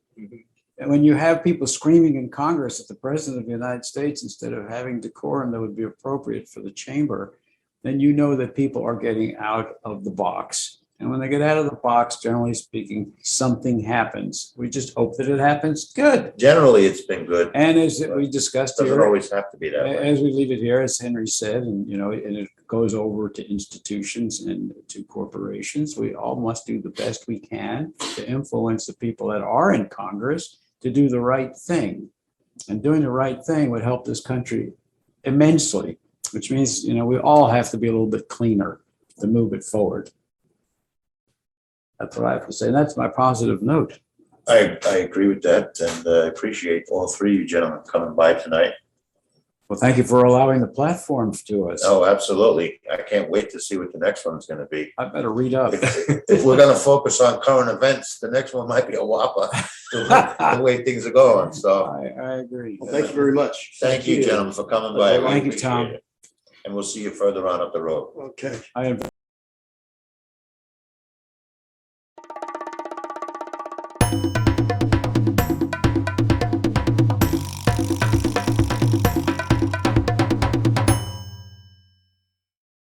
And when you have people screaming in Congress at the president of the United States instead of having decorum that would be appropriate for the chamber, then you know that people are getting out of the box. And when they get out of the box, generally speaking, something happens. We just hope that it happens good. generally it's been good. And as we discussed Doesn't here, always have to be that way. as we leave it here, as Henry said, and and it goes over to institutions and to corporations, we all must do the best we can to influence the people that are in Congress to do the right thing. And doing the right thing would help this country immensely, which means, we all have to be a little bit cleaner to move it forward. That's what I have to say. And that's my positive note. I agree with that, and I appreciate all three of you gentlemen coming by tonight. Well, thank you for allowing the platform to us. Oh, absolutely. I can't wait to see what the next one's gonna be. I better read up. If we're gonna focus on current events, the next one might be a whopper, the way things are going, so. I agree. Well, thank you very much. Thank you, gentlemen, for coming by. I really Thank you, Tom. appreciate it. And we'll see you further on up the road. Okay. I